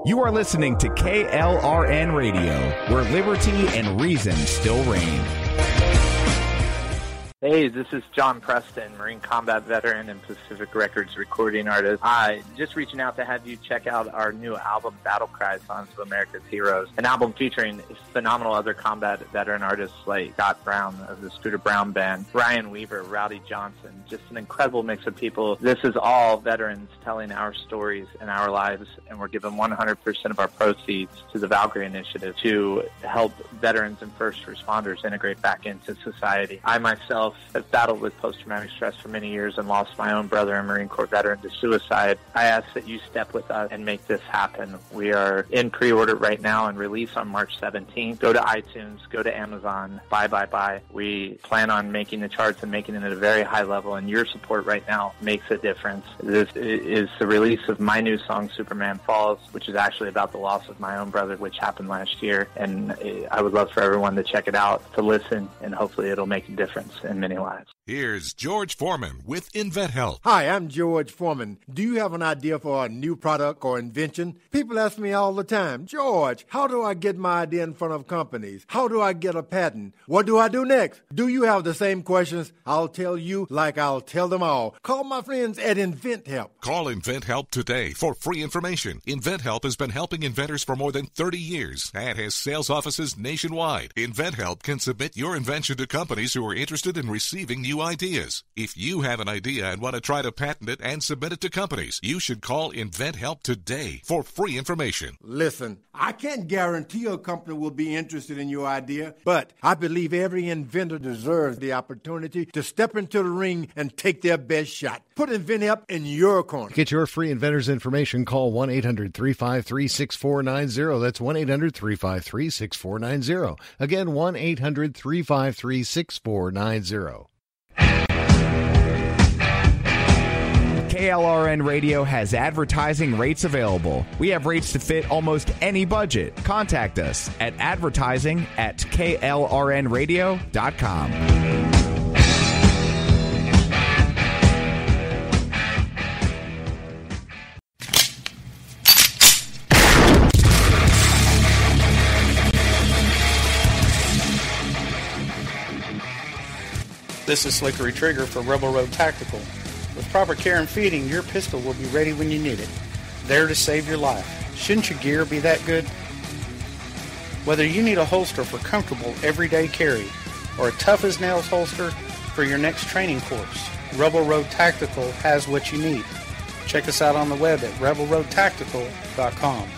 You are listening to KLRN Radio, where liberty and reason still reign. Hey, this is John Preston, Marine Combat Veteran and Pacific Records recording artist. Just reaching out to have you check out our new album, Battle Cry, Songs of America's Heroes, an album featuring phenomenal other combat veteran artists like Scott Brown of the Scooter Brown Band, Ryan Weaver, Rowdy Johnson, just an incredible mix of people. This is all veterans telling our stories and our lives, and we're giving 100% of our proceeds to the Valkyrie Initiative to help veterans and first responders integrate back into society. I myself have battled with post-traumatic stress for many years and lost my own brother, a Marine Corps veteran, to suicide. I ask that you step with us and make this happen. We are in pre-order right now and release on March 17th. Go to iTunes, go to Amazon, buy. We plan on making the charts and making it at a very high level, and your support right now makes a difference. This is the release of my new song, Superman Falls, which is actually about the loss of my own brother, which happened last year, and I would love for everyone to check it out, to listen, and hopefully it'll make a difference in many lives. Here's George Foreman with InventHelp. Hi, I'm George Foreman. Do you have an idea for a new product or invention? People ask me all the time, George, how do I get my idea in front of companies? How do I get a patent? What do I do next? Do you have the same questions? I'll tell you like I'll tell them all. Call my friends at InventHelp. Call InventHelp today for free information. InventHelp has been helping inventors for more than 30 years and has sales offices nationwide. InventHelp can submit your invention to companies who are interested in receiving new ideas. If you have an idea and want to try to patent it and submit it to companies, you should call InventHelp today for free information. Listen, I can't guarantee a company will be interested in your idea, but I believe every inventor deserves the opportunity to step into the ring and take their best shot. Put InventHelp in your corner. To get your free inventor's information, call 1-800-353-6490. That's 1-800-353-6490. Again, 1-800-353-6490. KLRN Radio has advertising rates available. We have rates to fit almost any budget. Contact us at advertising@klrnradio.com. This is Slickery Trigger for Rebel Road Tactical. With proper care and feeding, your pistol will be ready when you need it, there to save your life. Shouldn't your gear be that good? Whether you need a holster for comfortable everyday carry or a tough-as-nails holster for your next training course, Rebel Road Tactical has what you need. Check us out on the web at rebelroadtactical.com.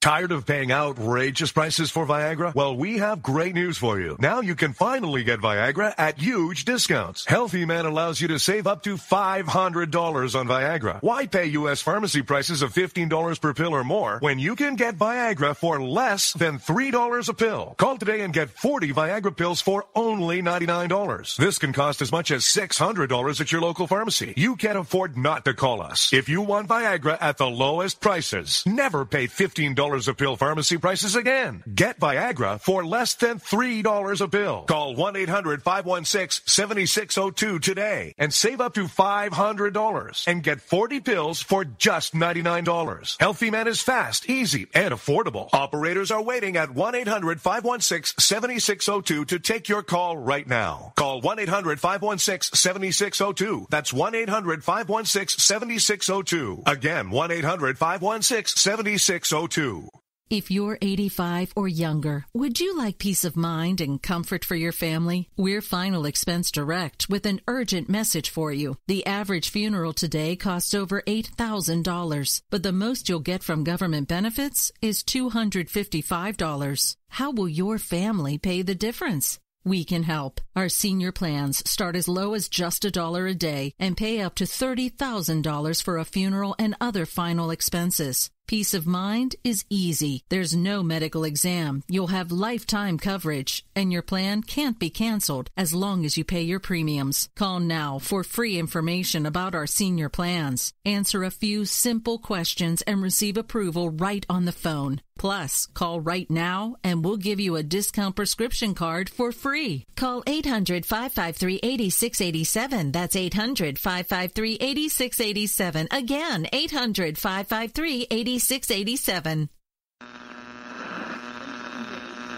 Tired of paying outrageous prices for Viagra? Well, we have great news for you. Now you can finally get Viagra at huge discounts. Healthy Man allows you to save up to $500 on Viagra. Why pay U.S. pharmacy prices of $15 per pill or more when you can get Viagra for less than $3 a pill? Call today and get 40 Viagra pills for only $99. This can cost as much as $600 at your local pharmacy. You can't afford not to call us. If you want Viagra at the lowest prices, never pay $15 a pill pharmacy prices again. Get Viagra for less than $3 a pill. Call 1-800-516-7602 today and save up to $500 and get 40 pills for just $99. Healthy Man is fast, easy, and affordable. Operators are waiting at 1-800-516-7602 to take your call right now. Call 1-800-516-7602. That's 1-800-516-7602. Again, 1-800-516-7602. If you're 85 or younger, would you like peace of mind and comfort for your family? We're Final Expense Direct with an urgent message for you. The average funeral today costs over $8,000, but the most you'll get from government benefits is $255. How will your family pay the difference? We can help. Our senior plans start as low as just $1 a day and pay up to $30,000 for a funeral and other final expenses. Peace of mind is easy. There's no medical exam. You'll have lifetime coverage, and your plan can't be canceled as long as you pay your premiums. Call now for free information about our senior plans. Answer a few simple questions and receive approval right on the phone. Plus, call right now and we'll give you a discount prescription card for free. Call 800-553-8687. That's 800-553-8687. Again, 800-553-8687. 8687.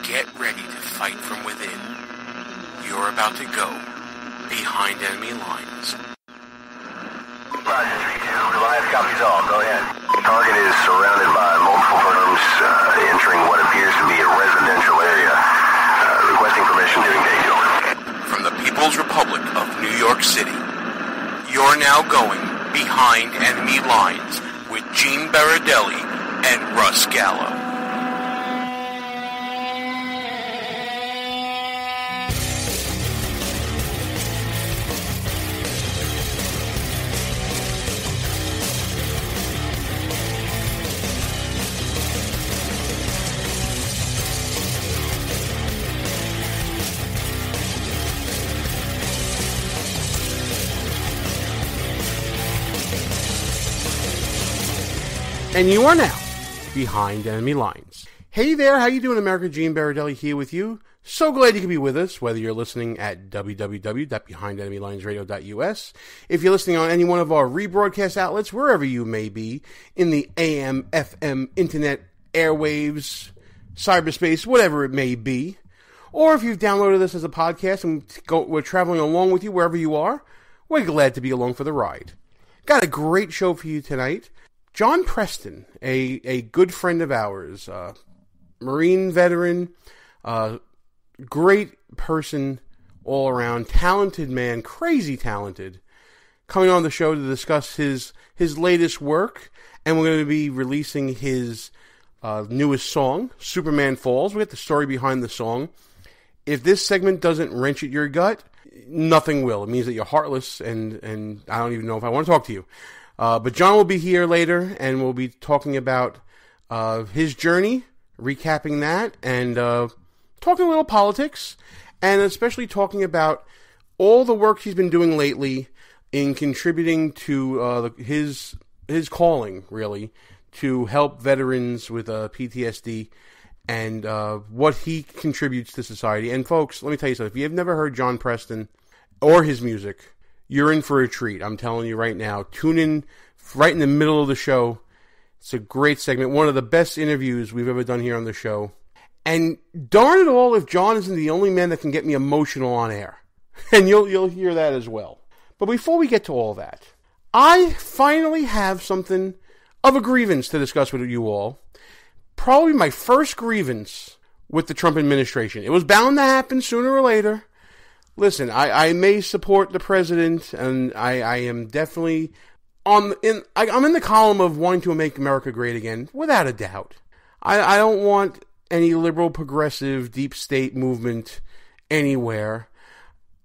Get ready to fight from within. You're about to go behind enemy lines. Roger, 3-2. Goliath copies all. Go ahead. Target is surrounded by multiple firms entering what appears to be a residential area. Requesting permission to engage. Over. From the People's Republic of New York City, you're now going behind enemy lines with Gene Baradelli and Russ Gallo. And you are now behind enemy lines. Hey there, how you doing, America? Gene Baradelli here with you. So glad you can be with us, whether you're listening at www.behindenemylinesradio.us, if you're listening on any one of our rebroadcast outlets, wherever you may be, in the AM, FM, internet, airwaves, cyberspace, whatever it may be, or if you've downloaded this as a podcast and we're traveling along with you wherever you are, we're glad to be along for the ride. Got a great show for you tonight. John Preston, a good friend of ours, Marine veteran, great person all around, talented man, crazy talented, coming on the show to discuss his latest work, and we're going to be releasing his newest song, Superman Falls. We got the story behind the song. If this segment doesn't wrench at your gut, nothing will. It means that you're heartless, and I don't even know if I want to talk to you. But John will be here later, and we'll be talking about his journey, recapping that, and talking a little politics, and especially talking about all the work he's been doing lately in contributing to his calling, really, to help veterans with PTSD and what he contributes to society. And folks, let me tell you something. If you've never heard John Preston or his music, you're in for a treat. I'm telling you right now. Tune in right in the middle of the show. It's a great segment. One of the best interviews we've ever done here on the show. And darn it all if John isn't the only man that can get me emotional on air. And you'll hear that as well. But before we get to all that, I finally have something of a grievance to discuss with you all. Probably my first grievance with the Trump administration. It was bound to happen sooner or later. Listen, I may support the president, and I am definitely I'm in the column of wanting to make America great again, without a doubt. I don't want any liberal, progressive, deep state movement anywhere.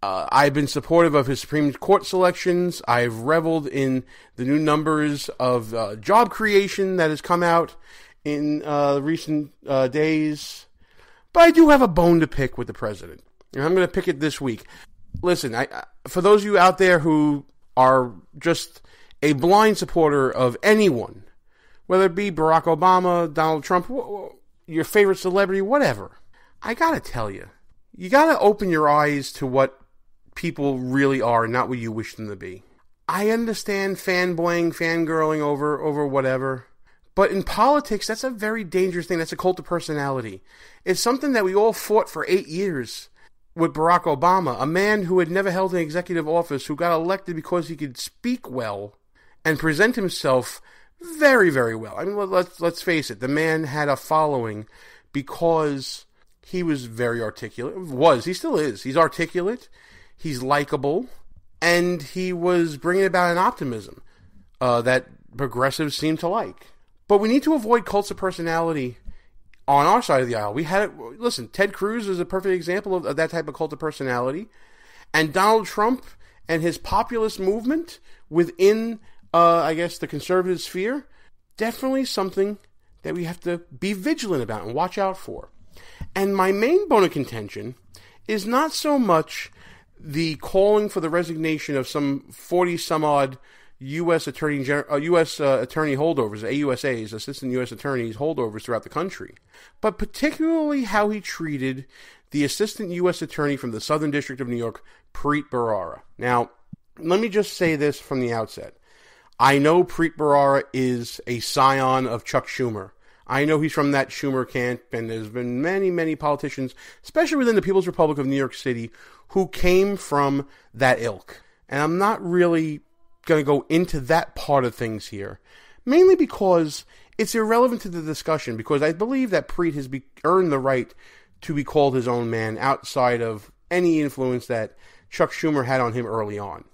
I've been supportive of his Supreme Court selections. I've reveled in the new numbers of job creation that has come out in recent days. But I do have a bone to pick with the president. And I'm going to pick it this week. Listen, for those of you out there who are just a blind supporter of anyone, whether it be Barack Obama, Donald Trump, your favorite celebrity, whatever, I got to tell you, you got to open your eyes to what people really are and not what you wish them to be. I understand fanboying, fangirling over whatever, but in politics, that's a very dangerous thing. That's a cult of personality. It's something that we all fought for 8 years. With Barack Obama, a man who had never held an executive office, who got elected because he could speak well and present himself very, very well. I mean, let's face it, the man had a following because he was very articulate. He still is. He's articulate, he's likable, and he was bringing about an optimism that progressives seem to like. But we need to avoid cults of personality on our side of the aisle. Listen, Ted Cruz is a perfect example of that type of cult of personality. And Donald Trump and his populist movement within, the conservative sphere, definitely something that we have to be vigilant about and watch out for. And my main bone of contention is not so much the calling for the resignation of some 40-some-odd U.S. attorney holdovers, AUSAs, assistant U.S. attorneys holdovers throughout the country, but particularly how he treated the assistant U.S. attorney from the Southern District of New York, Preet Bharara. Now, let me just say this from the outset. I know Preet Bharara is a scion of Chuck Schumer. I know he's from that Schumer camp, and there's been many, many politicians, especially within the People's Republic of New York City, who came from that ilk. And I'm not really going to go into that part of things here, mainly because it's irrelevant to the discussion, because I believe that Preet has earned the right to be called his own man outside of any influence that Chuck Schumer had on him early on.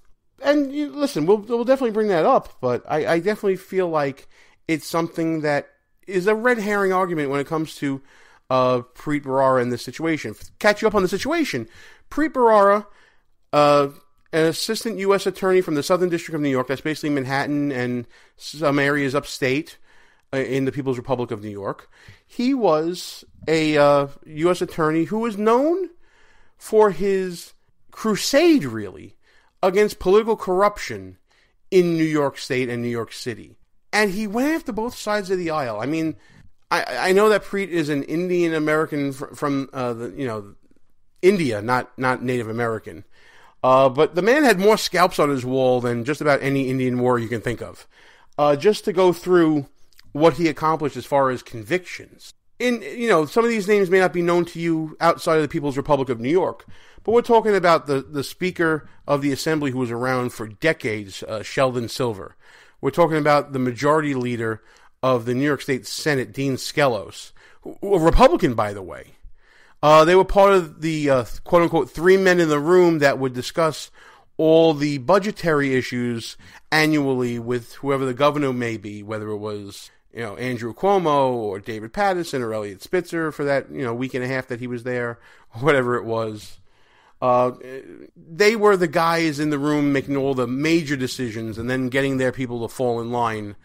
And listen, we'll definitely bring that up, but I definitely feel like it's something that is a red herring argument when it comes to Preet Bharara in this situation. Catch you up on the situation. Preet Bharara, an assistant U.S. attorney from the Southern District of New York, that's basically Manhattan and some areas upstate in the People's Republic of New York. He was a U.S. attorney who was known for his crusade, really, against political corruption in New York State and New York City. And he went after both sides of the aisle. I mean, I know that Preet is an Indian American from India, not Native American. But the man had more scalps on his wall than just about any Indian war you can think of. Just to go through what he accomplished as far as convictions. Some of these names may not be known to you outside of the People's Republic of New York, but we're talking about the Speaker of the Assembly who was around for decades, Sheldon Silver. We're talking about the Majority Leader of the New York State Senate, Dean Skelos, a Republican, by the way. They were part of the quote-unquote 3 men in the room that would discuss all the budgetary issues annually with whoever the governor may be, whether it was Andrew Cuomo or David Paterson or Elliot Spitzer for that week and a half that he was there, or whatever it was. They were the guys in the room making all the major decisions and then getting their people to fall in line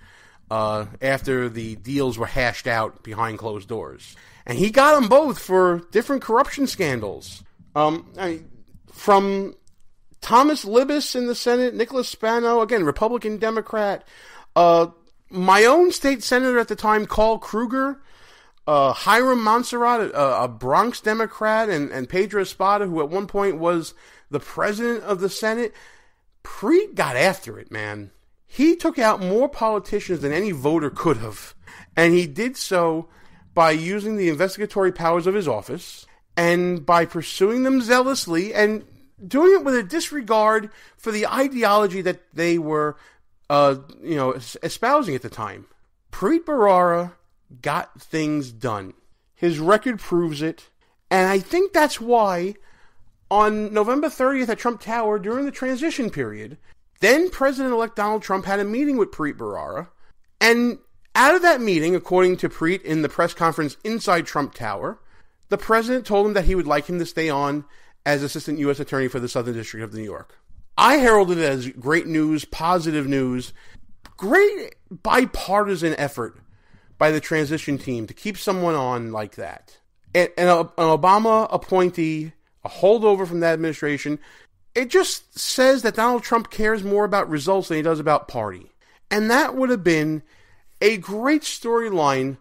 after the deals were hashed out behind closed doors. And he got them both for different corruption scandals. From Thomas Libas in the Senate, Nicholas Spano, again, Republican, Democrat. My own state senator at the time, Carl Kruger. Hiram Montserrat, a Bronx Democrat, and Pedro Espada, who at one point was the president of the Senate. Preet got after it, man. He took out more politicians than any voter could have. And he did so by using the investigatory powers of his office and by pursuing them zealously and doing it with a disregard for the ideology that they were, espousing at the time. Preet Bharara got things done. His record proves it. And I think that's why on November 30th at Trump Tower during the transition period, then President-elect Donald Trump had a meeting with Preet Bharara. And out of that meeting, according to Preet in the press conference inside Trump Tower, the president told him that he would like him to stay on as assistant U.S. attorney for the Southern District of New York. I heralded it as great news, positive news, great bipartisan effort by the transition team to keep someone on like that. An Obama appointee, a holdover from that administration, it just says that Donald Trump cares more about results than he does about party. And that would have been a great storyline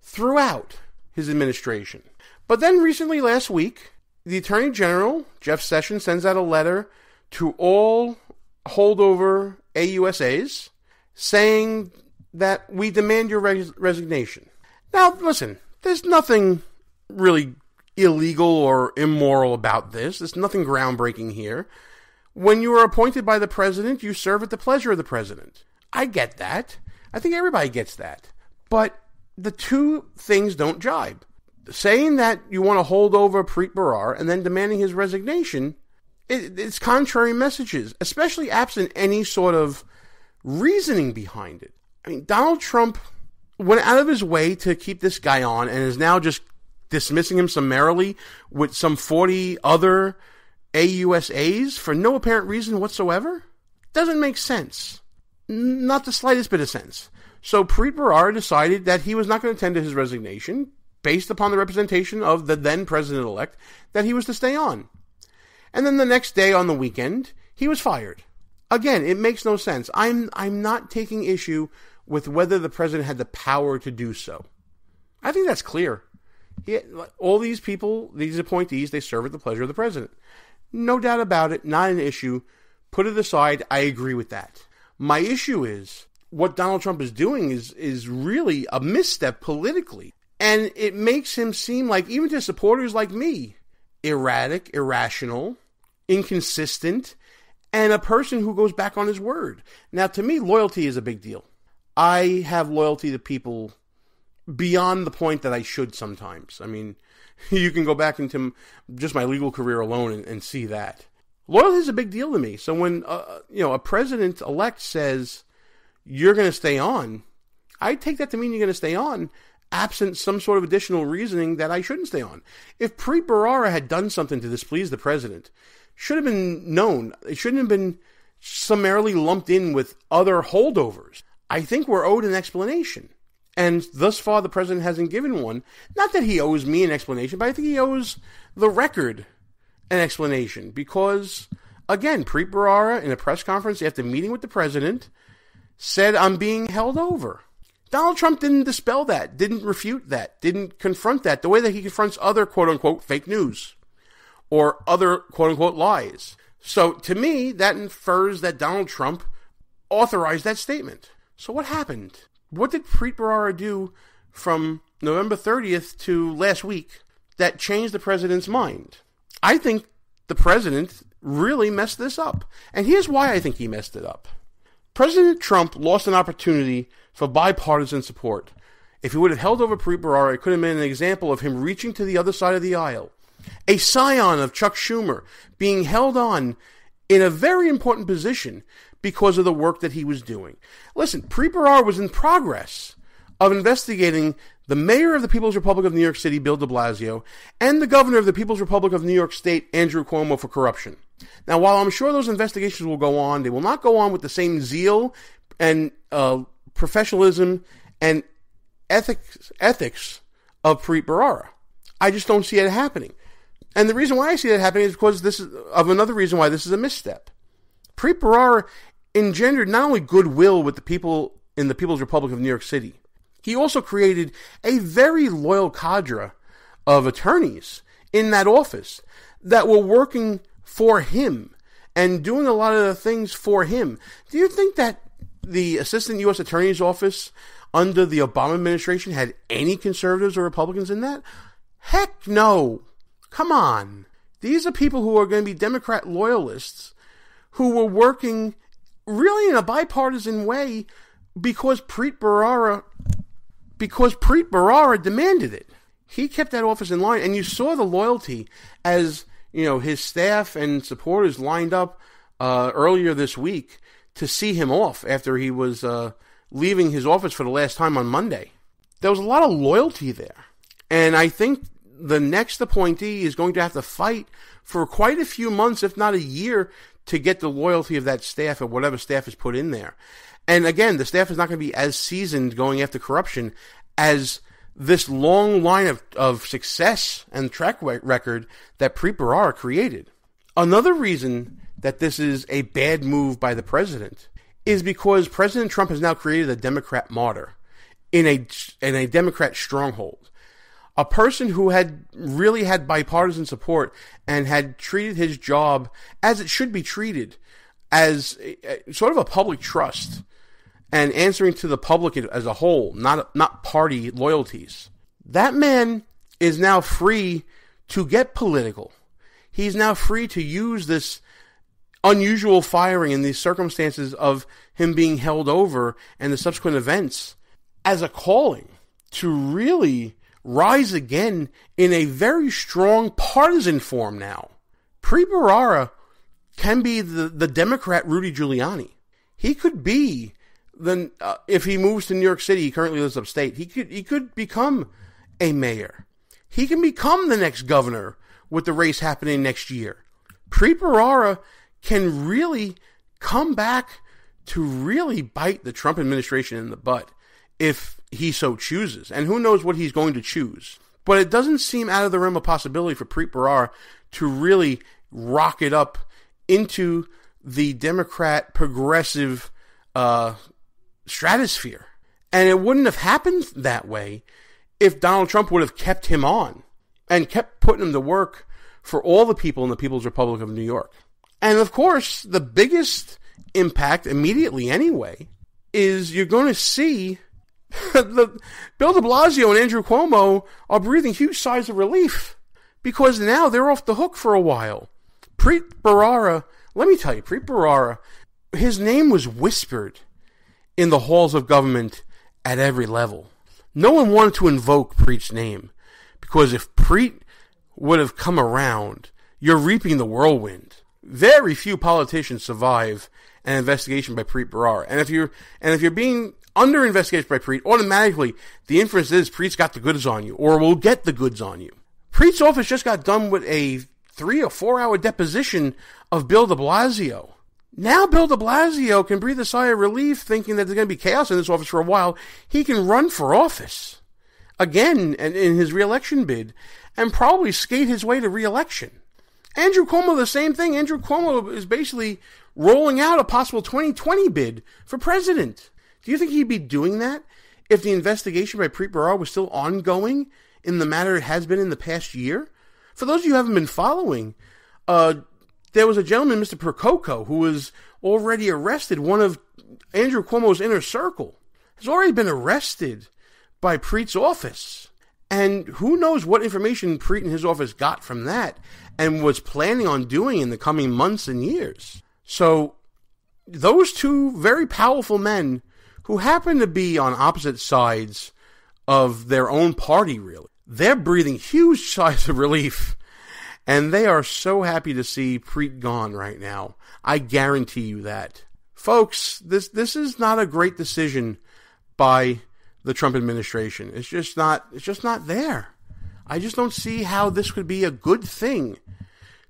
throughout his administration. But then recently, last week, the Attorney General, Jeff Sessions, sends out a letter to all holdover AUSAs saying that we demand your resignation. Now, listen, there's nothing really illegal or immoral about this. There's nothing groundbreaking here. When you are appointed by the president, you serve at the pleasure of the president. I get that. I think everybody gets that. But the two things don't jibe. Saying that you want to hold over Preet Bharara and then demanding his resignation, it's contrary messages, especially absent any sort of reasoning behind it. I mean, Donald Trump went out of his way to keep this guy on and is now just dismissing him summarily with some 40 other AUSAs for no apparent reason whatsoever? Doesn't make sense. Not the slightest bit of sense. So Preet Bharara decided that he was not going to tender his resignation based upon the representation of the then president-elect that he was to stay on. And then the next day on the weekend, he was fired. Again, it makes no sense. I'm not taking issue with whether the president had the power to do so. I think that's clear. All these people, these appointees, they serve at the pleasure of the president. No doubt about it, not an issue. Put it aside, I agree with that. My issue is what Donald Trump is doing is really a misstep politically. And it makes him seem like, even to supporters like me, erratic, irrational, inconsistent, and a person who goes back on his word. Now, to me, loyalty is a big deal. I have loyalty to people beyond the point that I should sometimes. I mean, you can go back into just my legal career alone and see that. Loyalty is a big deal to me. So when a president-elect says, you're going to stay on, I take that to mean you're going to stay on, absent some sort of additional reasoning that I shouldn't stay on. If Preet Bharara had done something to displease the president, should have been known. It shouldn't have been summarily lumped in with other holdovers. I think we're owed an explanation. And thus far, the president hasn't given one. Not that he owes me an explanation, but I think he owes the record an explanation. Because, again, Preet Bharara, in a press conference after meeting with the president, said, I'm being held over. Donald Trump didn't dispel that, didn't refute that, didn't confront that the way that he confronts other quote-unquote fake news or other quote-unquote lies. So, to me, that infers that Donald Trump authorized that statement. So what happened? What did Preet Bharara do from November 30th to last week that changed the president's mind? I think the president really messed this up. And here's why I think he messed it up. President Trump lost an opportunity for bipartisan support. If he would have held over Preet Bharara, it could have been an example of him reaching to the other side of the aisle. A scion of Chuck Schumer being held on in a very important position because of the work that he was doing. Listen, Preet Bharara was in progress of investigating the mayor of the People's Republic of New York City, Bill de Blasio, and the governor of the People's Republic of New York State, Andrew Cuomo, for corruption. Now, while I'm sure those investigations will go on, they will not go on with the same zeal and professionalism and ethics of Preet Bharara. I just don't see it happening. And the reason why I see that happening is because this is of another reason why this is a misstep. Preet Bharara engendered not only goodwill with the people in the People's Republic of New York City, he also created a very loyal cadre of attorneys in that office that were working for him and doing a lot of the things for him. Do you think that the Assistant U.S. Attorney's Office under the Obama administration had any conservatives or Republicans in that? Heck no. Come on. These are people who are going to be Democrat loyalists who were working really in a bipartisan way because Preet Bharara demanded it. He kept that office in line, and you saw the loyalty as, his staff and supporters lined up earlier this week to see him off after he was leaving his office for the last time on Monday. There was a lot of loyalty there. And I think the next appointee is going to have to fight for quite a few months, if not a year, to get the loyalty of that staff or whatever staff is put in there. And again, the staff is not going to be as seasoned going after corruption as this long line of success and track record that Preet Bharara created. Another reason that this is a bad move by the president is because President Trump has now created a Democrat martyr in a Democrat stronghold. A person who had really had bipartisan support and had treated his job as it should be treated, as sort of a public trust and answering to the public as a whole, not party loyalties. That man is now free to get political. He's now free to use this unusual firing in these circumstances of him being held over and the subsequent events as a calling to really rise again in a very strong partisan form now. Preet Bharara can be the Democrat Rudy Giuliani. He could be if he moves to New York City, he currently lives upstate. He could become a mayor. He can become the next governor with the race happening next year. Preet Bharara can really come back to really bite the Trump administration in the butt if he so chooses. And who knows what he's going to choose. But it doesn't seem out of the realm of possibility for Preet Bharara to really rocket up into the Democrat progressive stratosphere. And it wouldn't have happened that way if Donald Trump would have kept him on and kept putting him to work for all the people in the People's Republic of New York. And of course, the biggest impact immediately anyway is you're going to see Bill de Blasio and Andrew Cuomo are breathing huge sighs of relief because now they're off the hook for a while. Preet Bharara, let me tell you, Preet Bharara, his name was whispered in the halls of government at every level. No one wanted to invoke Preet's name because if Preet would have come around, you're reaping the whirlwind. Very few politicians survive an investigation by Preet Bharara. And if you're being under investigation by Preet, automatically the inference is Preet's got the goods on you, or will get the goods on you. Preet's office just got done with a 3 or 4 hour deposition of Bill de Blasio. Now Bill de Blasio can breathe a sigh of relief thinking that there's going to be chaos in this office for a while. He can run for office again in his re-election bid and probably skate his way to re-election. Andrew Cuomo, the same thing. Andrew Cuomo is basically rolling out a possible 2020 bid for president. Do you think he'd be doing that if the investigation by Preet Bharara was still ongoing in the manner it has been in the past year? For those of you who haven't been following, there was a gentleman, Mr. Percoco, who was already arrested. One of Andrew Cuomo's inner circle has already been arrested by Preet's office. And who knows what information Preet and his office got from that and was planning on doing in the coming months and years. So those two very powerful men who happen to be on opposite sides of their own party, really, they're breathing huge sighs of relief. And they are so happy to see Preet gone right now. I guarantee you that. Folks, this is not a great decision by the Trump administration. It's just not there. I just don't see how this could be a good thing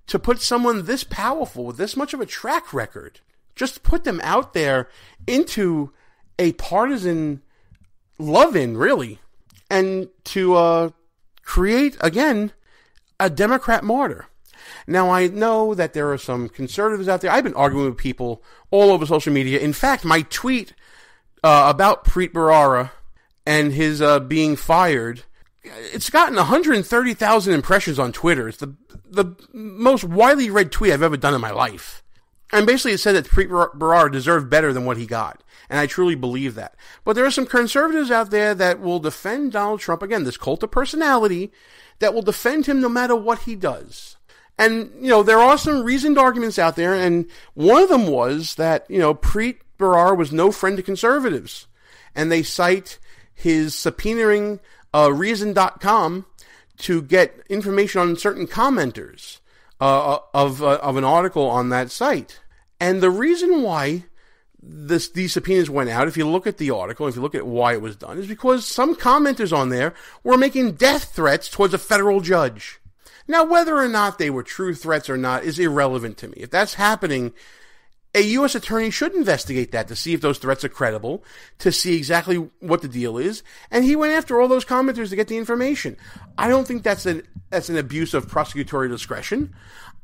to put someone this powerful with this much of a track record, just put them out there into a partisan love-in, really, and to create, again, a Democrat martyr. Now, I know that there are some conservatives out there. I've been arguing with people all over social media. In fact, my tweet about Preet Bharara and his being fired, it's gotten 130,000 impressions on Twitter. It's the most widely read tweet I've ever done in my life. And basically it said that Preet Bharara deserved better than what he got. And I truly believe that. But there are some conservatives out there that will defend Donald Trump. Again, this cult of personality that will defend him no matter what he does. And, there are some reasoned arguments out there. And one of them was that, Preet Bharara was no friend to conservatives. And they cite his subpoenaing Reason.com to get information on certain commenters of an article on that site. And the reason why these subpoenas went out, if you look at the article, if you look at why it was done, is because some commenters on there were making death threats towards a federal judge. Now, whether or not they were true threats or not is irrelevant to me. If that's happening, a U.S. attorney should investigate that to see if those threats are credible, to see exactly what the deal is. And he went after all those commenters to get the information. I don't think that's an abuse of prosecutorial discretion.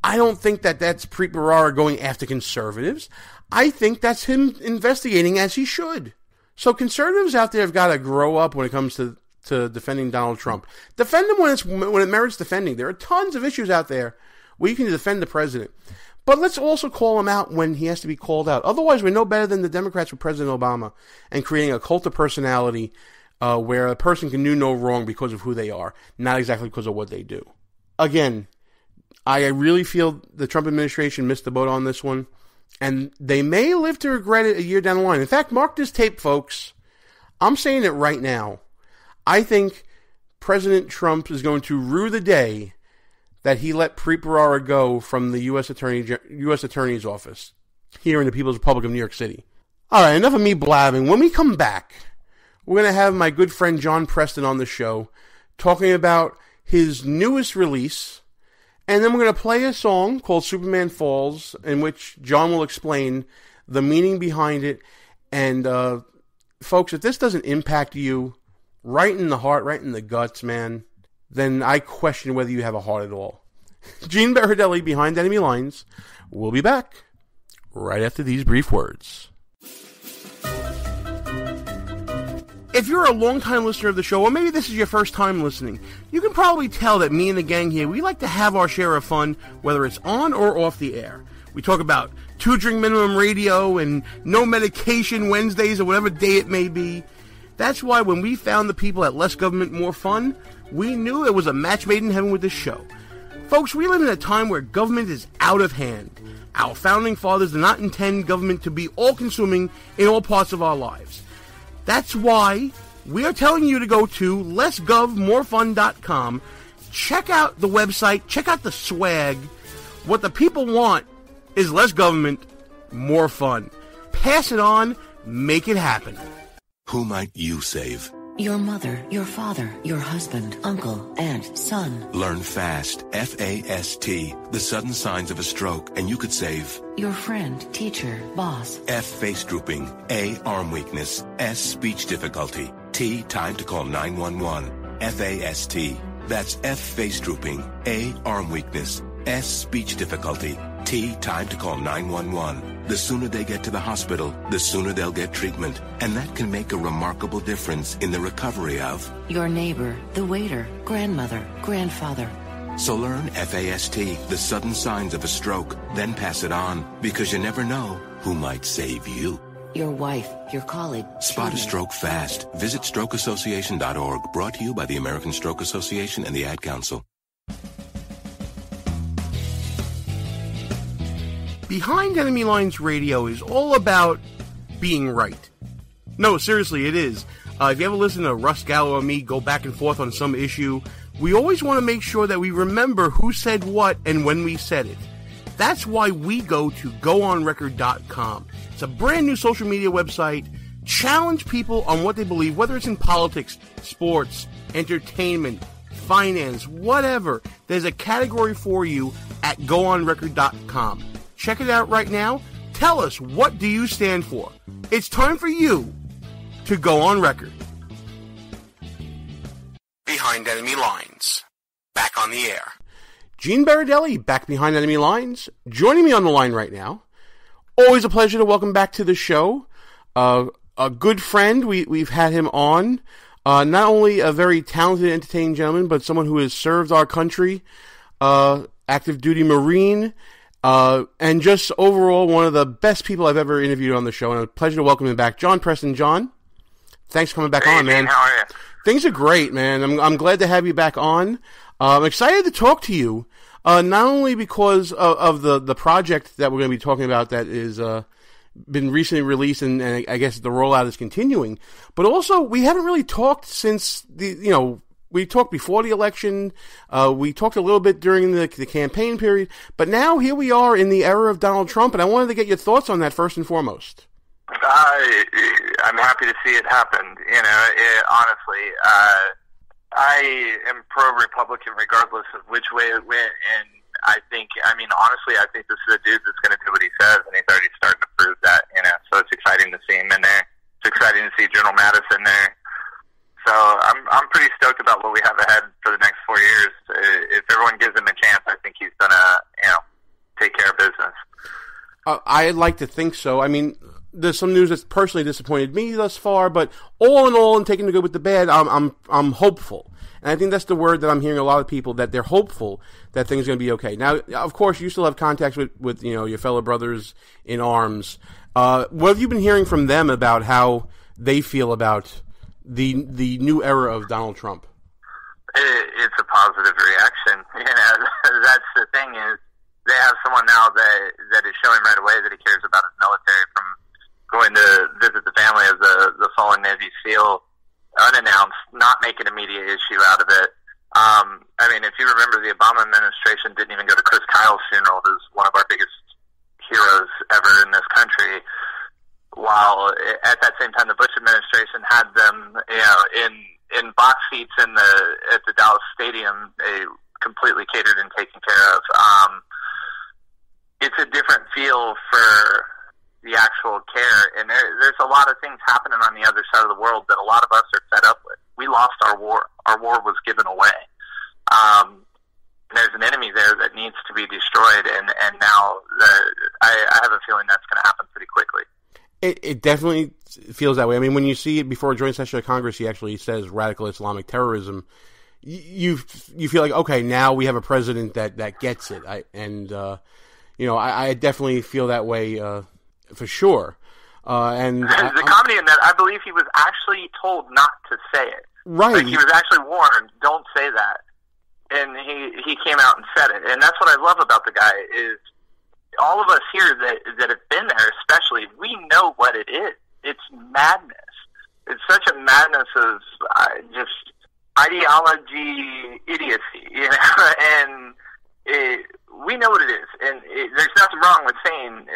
I don't think that's Preet Bharara going after conservatives. I think that's him investigating as he should. So conservatives out there have got to grow up when it comes to defending Donald Trump. Defend him when it merits defending. There are tons of issues out there where you can defend the president. But let's also call him out when he has to be called out. Otherwise, we're no better than the Democrats with President Obama and creating a cult of personality where a person can do no wrong because of who they are, not exactly because of what they do. Again, I really feel the Trump administration missed the boat on this one, and they may live to regret it a year down the line. In fact, mark this tape, folks. I'm saying it right now. I think President Trump is going to rue the day that he let Preet Bharara go from the U.S. Attorney's Office here in the People's Republic of New York City. All right, enough of me blabbing. When we come back, we're going to have my good friend John Preston on the show talking about his newest release, and then we're going to play a song called Superman Falls, in which John will explain the meaning behind it. And, folks, if this doesn't impact you right in the heart, right in the guts, man, then I question whether you have a heart at all. Gene Baradelli, Behind Enemy Lines. We'll be back right after these brief words. If you're a long-time listener of the show, or maybe this is your first time listening, you can probably tell that me and the gang here, we like to have our share of fun, whether it's on or off the air. We talk about 2-drink minimum radio and no medication Wednesdays or whatever day it may be. That's why when we found the people at Less Government, More Fun, we knew it was a match made in heaven with this show. Folks, we live in a time where government is out of hand. Our founding fathers did not intend government to be all-consuming in all parts of our lives. That's why we are telling you to go to lessgovmorefun.com. Check out the website. Check out the swag. What the people want is less government, more fun. Pass it on. Make it happen. Who might you save? Your mother, your father, your husband, uncle, aunt, son. Learn FAST, F-A-S-T, the sudden signs of a stroke, and you could save. Your friend, teacher, boss. F, face drooping. A, arm weakness. S, speech difficulty. T, time to call 911. F-A-S-T. That's F, face drooping. A, arm weakness. S, speech difficulty. T, time to call 911. The sooner they get to the hospital, the sooner they'll get treatment. And that can make a remarkable difference in the recovery of your neighbor, the waiter, grandmother, grandfather. So learn FAST, the sudden signs of a stroke, then pass it on, because you never know who might save you. Your wife, your colleague. Spot a stroke fast. Visit strokeassociation.org. Brought to you by the American Stroke Association and the Ad Council. Behind Enemy Lines Radio is all about being right. No, seriously, it is. If you ever listen to Russ Gallo or me go back and forth on some issue, we always want to make sure that we remember who said what and when we said it. That's why we go to goonrecord.com. It's a brand new social media website. Challenge people on what they believe, whether it's in politics, sports, entertainment, finance, whatever. There's a category for you at goonrecord.com. Check it out right now. Tell us, what do you stand for? It's time for you to go on record. Behind Enemy Lines. Back on the air. Gene Baradelli, back behind Enemy Lines. Joining me on the line right now. Always a pleasure to welcome back to the show. A good friend. We've had him on. Not only a very talented, entertaining gentleman, but someone who has served our country. Active duty Marine. And just overall one of the best people I've ever interviewed on the show, and a pleasure to welcome him back. John Preston. John, thanks for coming back on, man. How are you? Things are great, man. I'm glad to have you back on. I'm excited to talk to you, not only because of the project that we're going to be talking about that is been recently released, and I guess the rollout is continuing, but also we haven't really talked since we talked before the election. We talked a little bit during the campaign period, but now here we are in the era of Donald Trump, and I wanted to get your thoughts on that first and foremost. I'm happy to see it happen. Honestly, I am pro-Republican regardless of which way it went, and I think this is a dude that's going to do what he says, and he's already starting to prove that. So it's exciting to see him in there. It's exciting to see General Mattis in there. So I'm pretty stoked about what we have ahead for the next 4 years. If everyone gives him a chance, I think he's gonna, take care of business. I'd like to think so. I mean, there's some news that's personally disappointed me thus far, but all in all, and taking the good with the bad, I'm hopeful. And I think that's the word that I'm hearing a lot of people, that they're hopeful that things are going to be okay. Now, of course, you still have contacts with your fellow brothers in arms. What have you been hearing from them about how they feel about the new era of Donald Trump? It's a positive reaction. That's the thing, is they have someone now that is showing right away that he cares about his military, from going to visit the family of the fallen Navy SEAL unannounced, not making a media issue out of it. If you remember, the Obama administration didn't even go to Chris Kyle's funeral, who's one of our biggest heroes ever in this country, while at that same time the Bush administration had them in box seats at the Dallas Stadium, completely catered and taken care of. It's a different feel for the actual care, and there's a lot of things happening on the other side of the world that a lot of us are fed up with. We lost our war. Our war was given away. There's an enemy there that needs to be destroyed, and now I have a feeling that's going to happen pretty quickly. It definitely feels that way. I mean, when you see it before a joint session of Congress, he actually says radical Islamic terrorism. You feel like, okay, now we have a president that gets it. I definitely feel that way for sure. And the comedy in that, I believe he was actually told not to say it. Right. Like, he was actually warned, don't say that. And he came out and said it. And that's what I love about the guy is all of us here that have been there, especially, we know what it is. It's madness. It's such a madness of just ideology idiocy, and we know what it is. And there's nothing wrong with saying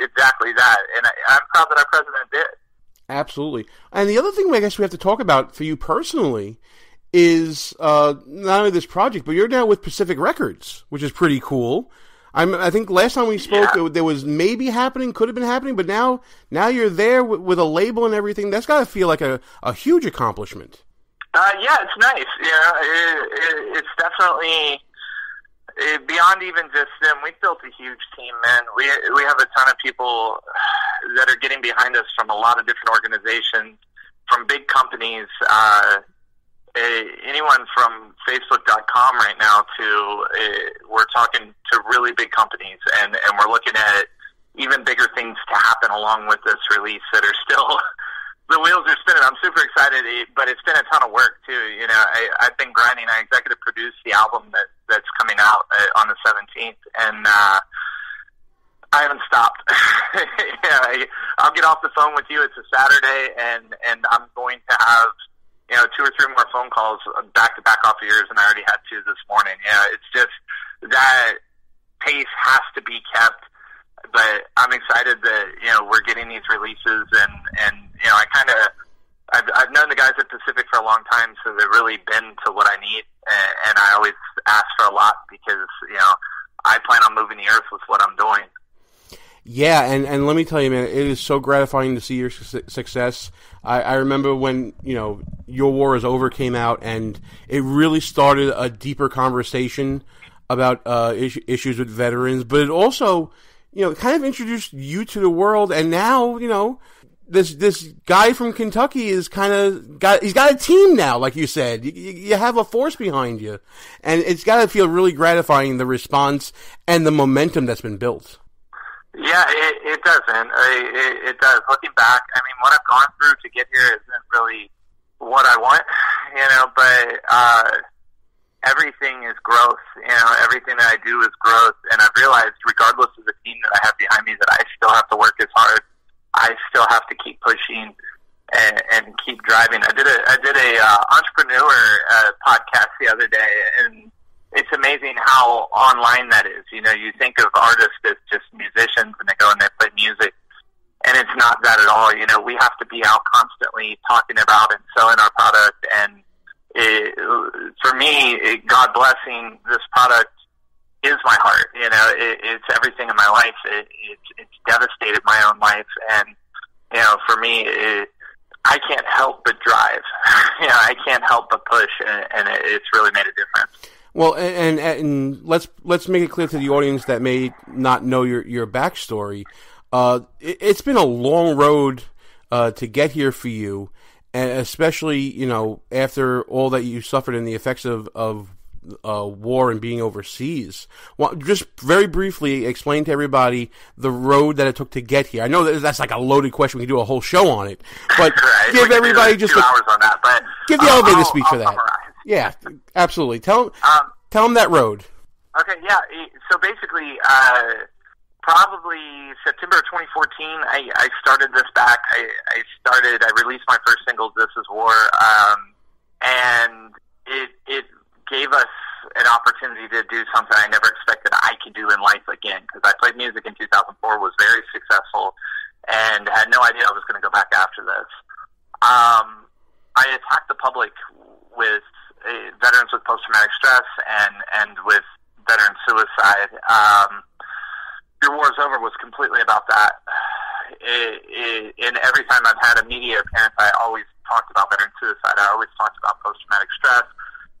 exactly that. And I'm proud that our president did. Absolutely. And the other thing I guess we have to talk about for you personally is not only this project, but you're now with Pacific Records, which is pretty cool. I think last time we spoke, there was maybe happening, could have been happening, but now you're there with a label and everything. That's got to feel like a huge accomplishment. Yeah, it's nice. It's definitely beyond even just them. We've built a huge team, man. We have a ton of people that are getting behind us from a lot of different organizations, from big companies. Anyone from Facebook.com right now to we're talking to really big companies, and we're looking at even bigger things to happen along with this release that are still the wheels are spinning. I'm super excited, but it's been a ton of work too. I've been grinding. I executive produced the album that's coming out on the 17th, and I haven't stopped. I'll get off the phone with you. It's a Saturday, and I'm going to have 2 or 3 more phone calls back to back off of yours, and I already had 2 this morning. It's just that pace has to be kept. But I'm excited that we're getting these releases, and I've known the guys at Pacific for a long time, so they've really been to what I need, and I always ask for a lot because I plan on moving the earth with what I'm doing. Yeah, and let me tell you, man, it is so gratifying to see your success. I remember when, Your War Is Over came out, and it really started a deeper conversation about issues with veterans, but it also, kind of introduced you to the world, and now, this guy from Kentucky is he's got a team now, like you said. You have a force behind you, and it's got to feel really gratifying, the response and the momentum that's been built. Yeah, it does, man. It does. Looking back, I mean, what I've gone through to get here isn't really what I want, but everything is growth. Everything that I do is growth, and I've realized, regardless of the team that I have behind me, that I still have to work as hard. I still have to keep pushing and keep driving. I did a entrepreneur podcast the other day, and it's amazing how online that is. You think of artists as just musicians, and they go and they play music, and it's not that at all. We have to be out constantly talking about and selling our product, and for me, God blessing, this product is my heart. It's everything in my life. It's devastated my own life, and for me, I can't help but drive. I can't help but push, and it's really made a difference. Well, and let's make it clear to the audience that may not know your backstory. It's been a long road to get here for you, and especially after all that you suffered and the effects of war and being overseas. Well, just very briefly explain to everybody the road that it took to get here. I know that's like a loaded question. We can do a whole show on it, but right. Give everybody just 2 hours on that. But give the elevator speech for that. Summarize. Yeah, absolutely. Tell them that road. Okay, yeah. So basically, probably September of 2014, I started this back. I released my first single, This Is War, and it gave us an opportunity to do something I never expected I could do in life again, because I played music in 2004, was very successful, and had no idea I was going to go back after this. I attacked the public with veterans with post-traumatic stress and with veteran suicide. Your War Is Over was completely about that. And every time I've had a media appearance, I always talked about veteran suicide. I always talked about post-traumatic stress,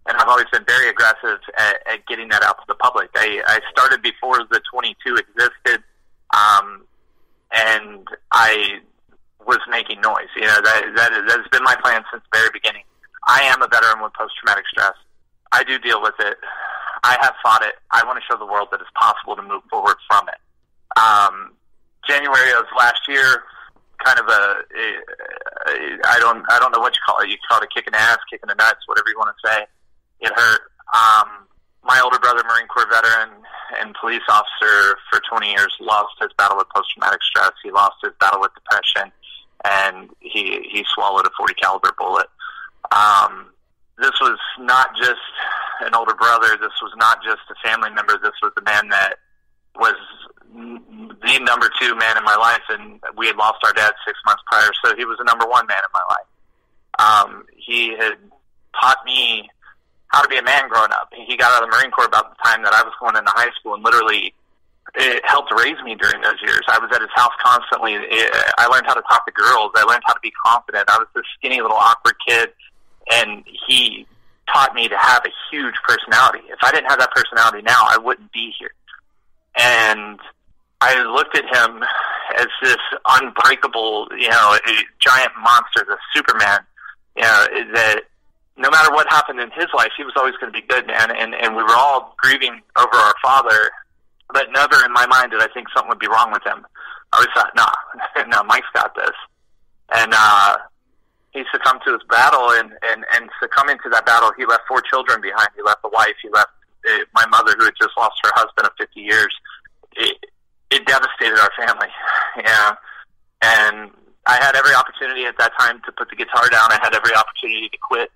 and I've always been very aggressive at getting that out to the public. I started before the 22 existed, and I was making noise. That's been my plan since the very beginning. I am a veteran with post-traumatic stress. I do deal with it. I have fought it. I want to show the world that it's possible to move forward from it. January of last year, kind of I don't know what you call it. You call it a kick in the ass, kick in the nuts, whatever you want to say. It hurt. My older brother, Marine Corps veteran and police officer for 20 years, lost his battle with post-traumatic stress. He lost his battle with depression, and he swallowed a .40 caliber bullet. This was not just an older brother. This was not just a family member. This was the man that was the number 2 man in my life, and we had lost our dad 6 months prior, so he was the number 1 man in my life. He had taught me how to be a man growing up. He got out of the Marine Corps about the time that I was going into high school, and literally it helped raise me during those years. I was at his house constantly. I learned how to talk to girls. I learned how to be confident. I was this skinny little awkward kid, and he taught me to have a huge personality. If I didn't have that personality now, I wouldn't be here. And I looked at him as this unbreakable, giant monster, the Superman, that no matter what happened in his life, he was always going to be good, man. And we were all grieving over our father, but never in my mind did I think something would be wrong with him. I always thought, no, Mike's got this. And he succumbed to his battle, and succumbing to that battle, he left 4 children behind. He left a wife. He left my mother, who had just lost her husband of 50 years. It devastated our family. Yeah. And I had every opportunity at that time to put the guitar down. I had every opportunity to quit.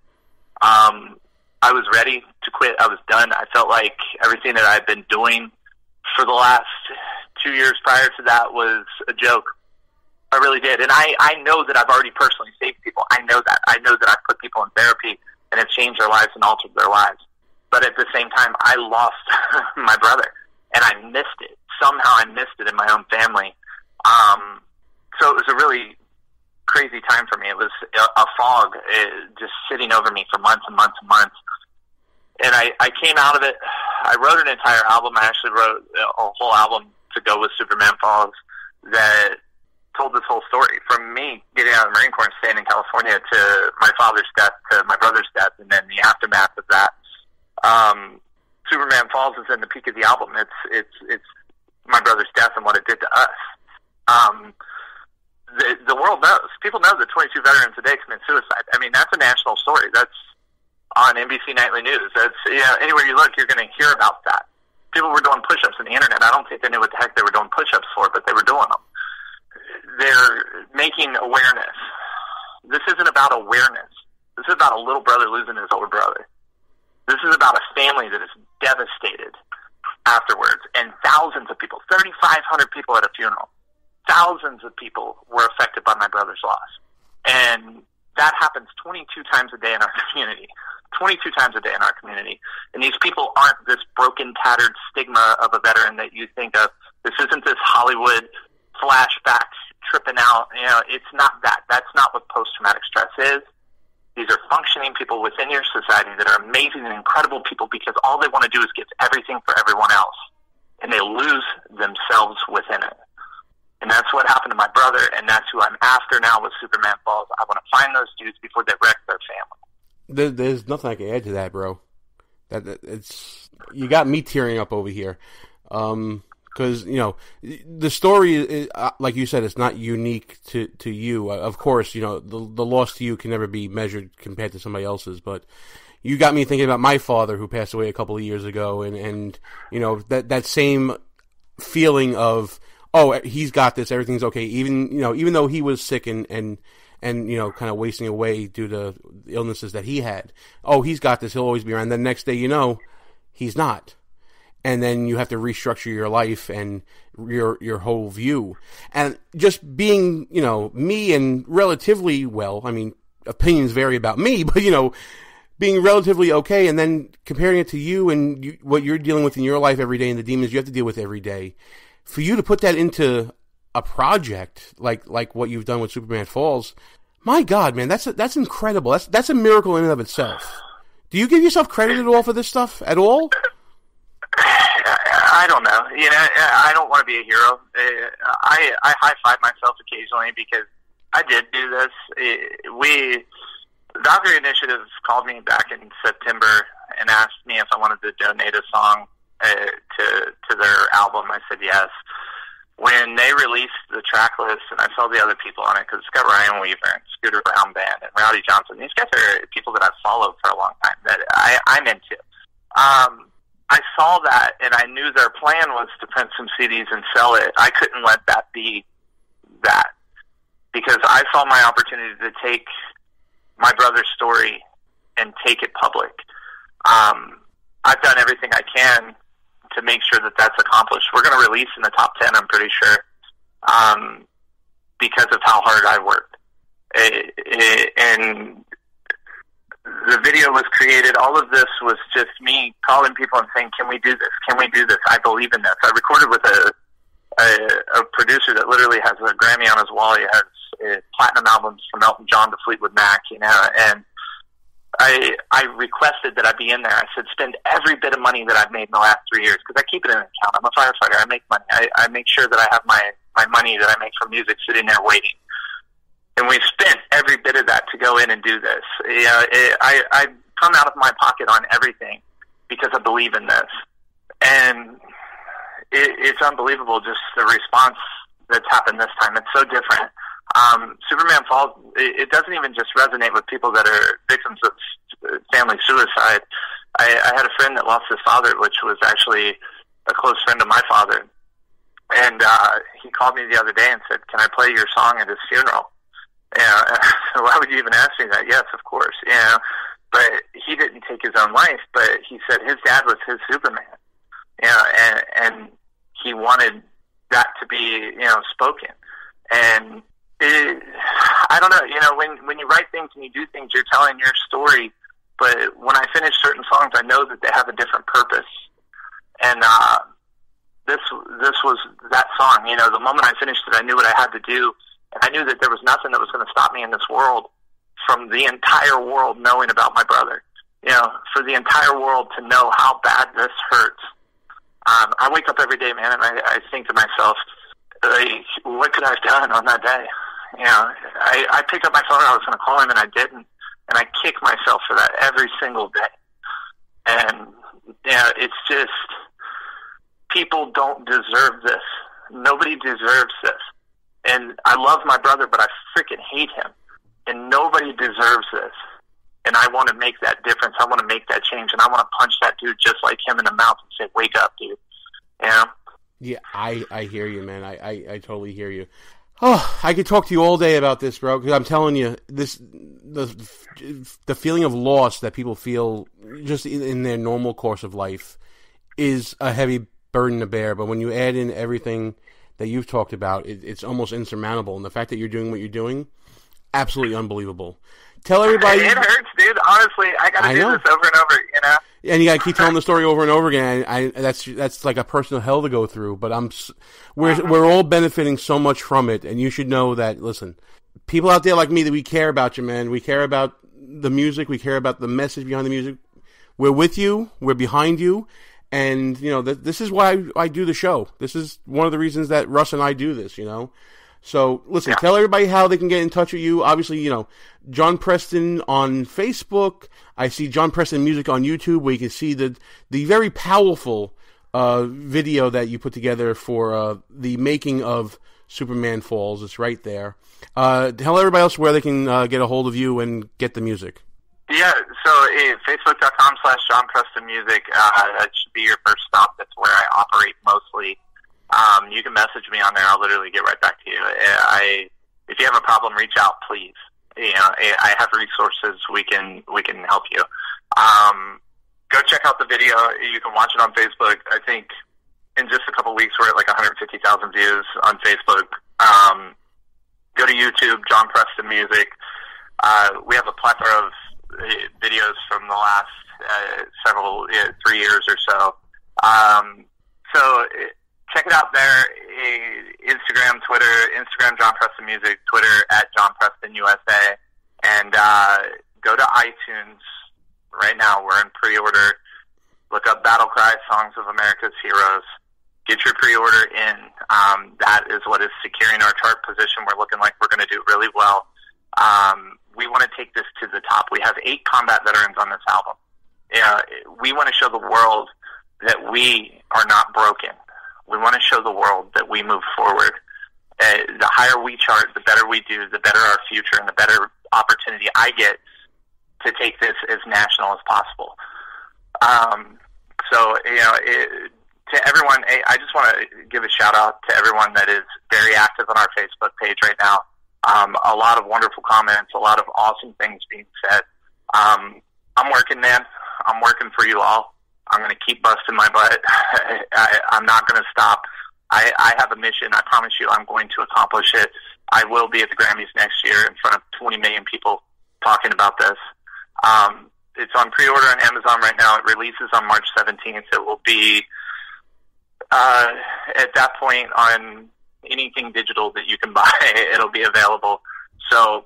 I was ready to quit. I was done. I felt like everything that I'd been doing for the last 2 years prior to that was a joke. I really did. And I know that I've already personally saved people. I know that. I know that I've put people in therapy and have changed their lives and altered their lives. But at the same time, I lost my brother, and I missed it. Somehow I missed it in my own family. So it was a really crazy time for me. It was a fog just sitting over me for months and months and months. And I came out of it. I wrote an entire album. I actually wrote a whole album to go with Superman Falls that told this whole story. From me getting out of the Marine Corps and staying in California to my father's death, to my brother's death, and then the aftermath of that. Superman Falls is in the peak of the album. It's my brother's death and what it did to us. The world knows. People know that 22 veterans a day commit suicide. I mean, that's a national story. That's on NBC Nightly News. That's, anywhere you look, you're going to hear about that. People were doing push-ups on the internet. I don't think they knew what the heck they were doing push-ups for, but they were doing them. They're making awareness. This isn't about awareness. This is about a little brother losing his older brother. This is about a family that is devastated afterwards, and thousands of people, 3,500 people at a funeral. Thousands of people were affected by my brother's loss. And that happens 22 times a day in our community. 22 times a day in our community. And these people aren't this broken, tattered stigma of a veteran that you think of. This isn't this Hollywood flashbacks tripping out. It's not that. That's not what post-traumatic stress is. These are functioning people within your society that are amazing and incredible people because all they want to do is give everything for everyone else. And they lose themselves within it. And that's what happened to my brother, and that's who I'm after now with Superman Falls. I want to find those dudes before they wreck their family. There's nothing I can add to that, bro. It's you got me tearing up over here. Because, the story, is, like you said, it's not unique to you. Of course, the loss to you can never be measured compared to somebody else's, but you got me thinking about my father who passed away a couple of years ago, and that same feeling of, oh, he's got this, everything's okay, even though he was sick and kind of wasting away due to illnesses that he had. Oh, he's got this, he'll always be around. Then the next day, he's not. And then you have to restructure your life and your whole view. And just being, me and relatively well, I mean, opinions vary about me, but, being relatively okay, and then comparing it to you and what you're dealing with in your life every day and the demons you have to deal with every day. For you to put that into a project like what you've done with Superman Falls, my God, man, that's incredible. That's a miracle in and of itself. Do you give yourself credit at all for this stuff at all? I don't know. I don't want to be a hero. I high five myself occasionally because I did do this. the Valkyrie Initiative called me back in September and asked me if I wanted to donate a song to their album. I said yes. When they released the track list and I saw the other people on it, because it's got Ryan Weaver and Scooter Brown Band and Rowdy Johnson. These guys are people that I've followed for a long time that I'm into. I saw that and I knew their plan was to print some CDs and sell it. I couldn't let that be that, because I saw my opportunity to take my brother's story and take it public. I've done everything I can to make sure that that's accomplished. We're going to release in the top 10, I'm pretty sure, because of how hard I worked. And the video was created. All of this was just me calling people and saying, can we do this? Can we do this? I believe in this. I recorded with a producer that literally has a Grammy on his wall. He has platinum albums from Elton John to Fleetwood Mac, you know, and I requested that I be in there. I said, spend every bit of money that I've made in the last 3 years, because I keep it in an account. I'm a firefighter. I make money. I make sure that I have my money that I make from music sitting there waiting. And we spent every bit of that to go in and do this. You know, I come out of my pocket on everything because I believe in this. And it's unbelievable, just the response that's happened this time. It's so different. Superman Falls, it doesn't even just resonate with people that are victims of family suicide. I had a friend that lost his father, which was actually a close friend of my father. And he called me the other day and said, can I play your song at his funeral? Why would you even ask me that? Yes, of course. But he didn't take his own life, but he said his dad was his Superman. And he wanted that to be, spoken. And I don't know, when you write things and you do things, you're telling your story. But when I finish certain songs, I know that they have a different purpose. And this was that song. The moment I finished it, I knew what I had to do. And I knew that there was nothing that was going to stop me in this world from the entire world knowing about my brother. For the entire world to know how bad this hurts. I wake up every day, man, and I think to myself, what could I have done on that day? I picked up my phone, I was going to call him, and I didn't. And I kick myself for that every single day. And, it's just, people don't deserve this. Nobody deserves this. And I love my brother, but I freaking hate him. And nobody deserves this. And I want to make that difference. I want to make that change. And I want to punch that dude just like him in the mouth and say, wake up, dude. Yeah, I hear you, man. I totally hear you. Oh, I could talk to you all day about this, bro, because I'm telling you, the feeling of loss that people feel just in their normal course of life is a heavy burden to bear. But when you add in everything that you've talked about, it's almost insurmountable. And the fact that you're doing what you're doing, absolutely unbelievable. Tell everybody. It hurts, dude. Honestly, I got to do this over and over, And you got to keep telling the story over and over again. That's like a personal hell to go through. But we're all benefiting so much from it, and you should know that. Listen, people out there like me, that we care about you, man. We care about the music. We care about the message behind the music. We're with you. We're behind you. And, this is why I do the show. This is one of the reasons that Russ and I do this, So, listen, Tell everybody how they can get in touch with you. Obviously, John Preston on Facebook. I see John Preston Music on YouTube, where you can see the very powerful video that you put together for the making of Superman Falls. It's right there. Tell everybody else where they can get a hold of you and get the music. Yeah, so Facebook.com/John Preston Music. That should be your first stop. That's where I operate mostly. You can message me on there. I'll literally get right back to you. If you have a problem, reach out, please. I have resources. We can help you. Go check out the video. You can watch it on Facebook. I think in just a couple weeks, we're at like 150,000 views on Facebook. Go to YouTube, John Preston Music. We have a plethora of videos from the last 3 years or so. Check it out there. Instagram, Twitter, Instagram John Preston Music, Twitter @John Preston USA, and go to iTunes right now. We're in pre-order. Look up Battle Cry, Songs of America's Heroes. Get your pre-order in. That is what is securing our chart position. We're looking like we're going to do really well. we want to take this to the top. We have 8 combat veterans on this album. We want to show the world that we are not broken. We want to show the world that we move forward. The higher we chart, the better we do, the better our future, and the better opportunity I get to take this as national as possible. To everyone, I just want to give a shout out to everyone that is very active on our Facebook page right now. A lot of wonderful comments, a lot of awesome things being said. I'm working, man. I'm working for you all. I'm going to keep busting my butt. I'm not going to stop. I have a mission. I promise you I'm going to accomplish it. I will be at the Grammys next year in front of 20 million people talking about this. It's on pre-order on Amazon right now. It releases on March 17th. It will be, at that point, on anything digital that you can buy. It'll be available. So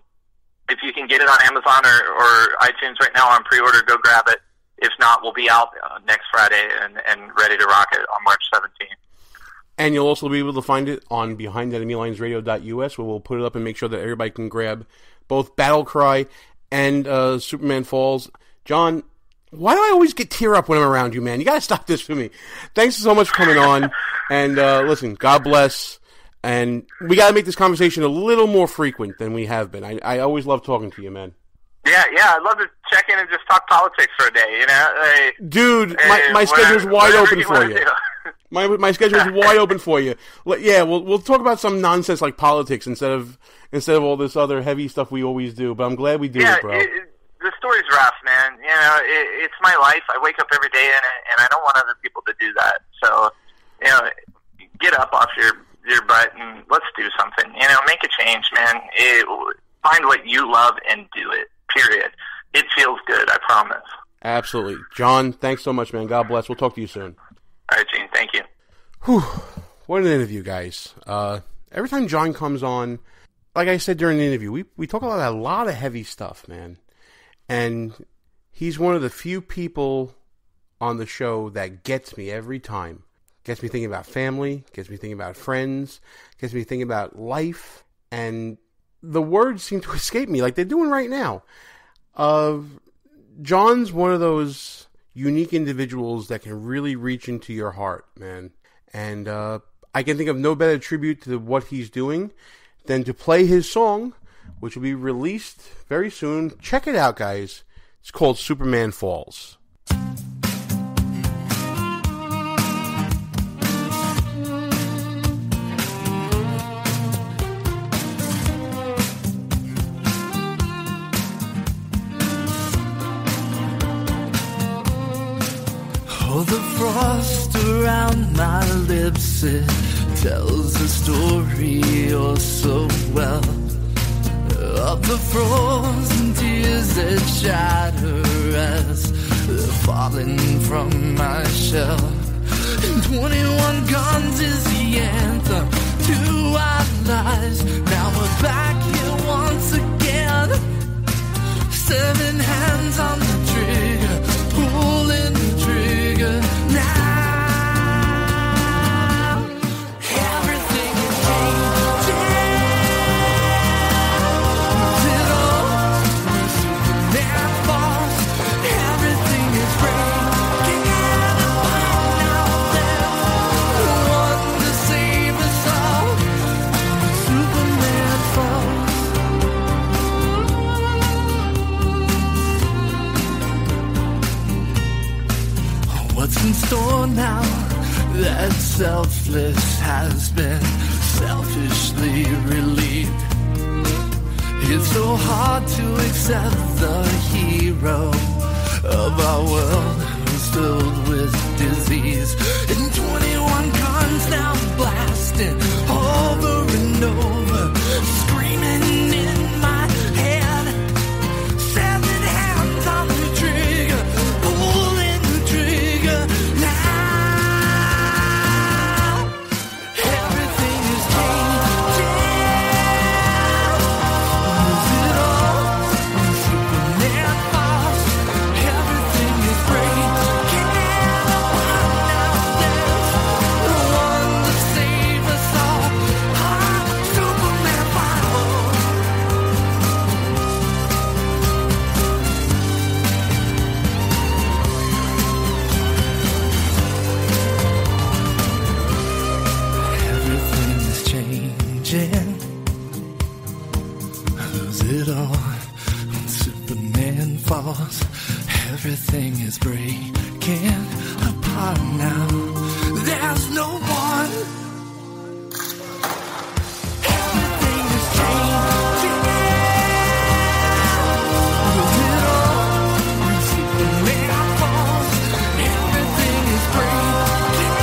if you can get it on Amazon or iTunes right now on pre-order, go grab it. If not, we'll be out next Friday and ready to rock it on March 17th. And you'll also be able to find it on BehindEnemyLinesRadio.us, where we'll put it up and make sure that everybody can grab both Battle Cry and Superman Falls. John, why do I always get tear up when I'm around you, man? You got to stop this for me. Thanks so much for coming on. And listen, God bless. And we got to make this conversation a little more frequent than we have been. I always love talking to you, man. Yeah, I'd love to check in and just talk politics for a day, you know? Dude, my schedule's wide open for you. My schedule's wide open for you. Yeah, we'll talk about some nonsense like politics instead of all this other heavy stuff we always do. But I'm glad we do it, bro. The story's rough, man. You know, it's my life. I wake up every day in it, and I don't want other people to do that. So, you know, get up off your butt and let's do something. You know, make a change, man. Find what you love and do it. Period. It feels good, I promise. Absolutely. John, thanks so much, man. God bless. We'll talk to you soon. All right, Gene. Thank you. Whew. What an interview, guys. Every time John comes on, like I said during the interview, we talk about a lot of heavy stuff, man. And he's one of the few people on the show that gets me every time. Gets me thinking about family, gets me thinking about friends, gets me thinking about life, and the words seem to escape me like they're doing right now. John's one of those unique individuals that can really reach into your heart, man. And I can think of no better tribute to what he's doing than to play his song, which will be released very soon. Check it out, guys. It's called Superman Falls. Oh, the frost around my lips, it tells a story oh so well of the frozen tears that shatter as they're falling from my shell. And 21 guns is the anthem to our lives. Now we're back here once again. 7 hands on the trigger, pulling the trigger now. Everything is changing. It all Superman falls. Everything is breaking apart now. There's one to save us all. Superman falls. What's in store now that selfless has been selfishly relieved? It's so hard to accept the hero of our world who's filled with disease. And 21 guns now blasting over and over, screaming in my head. 7 hands on the trigger, pulling the trigger now. Everything is changing. Is it all Superman falls? Everything is breaking apart now. There's one to save us all. Superman falls. Everything is breaking apart now. There's no one. Everything is changing. When Superman falls, everything is breaking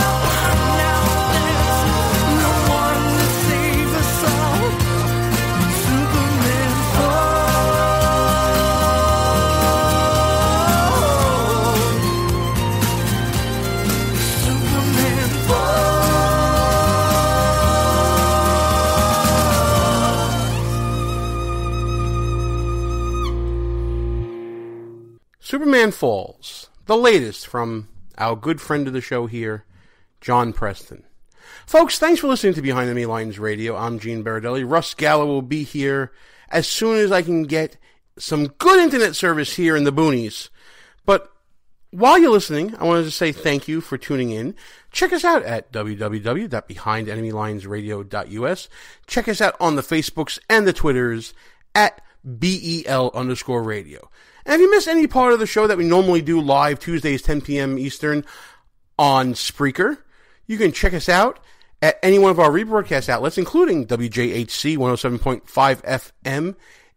apart now. There's no one to save us all. When Superman Superman Falls, the latest from our good friend of the show here, John Preston. Folks, thanks for listening to Behind Enemy Lines Radio. I'm Gene Baradelli. Russ Gallo will be here as soon as I can get some good internet service here in the boonies. But while you're listening, I wanted to say thank you for tuning in. Check us out at www.behindenemylinesradio.us. Check us out on the Facebooks and the Twitters at BEL_radio. And if you miss any part of the show that we normally do live Tuesdays, 10 p.m. Eastern on Spreaker, you can check us out at any one of our rebroadcast outlets, including WJHC 107.5 FM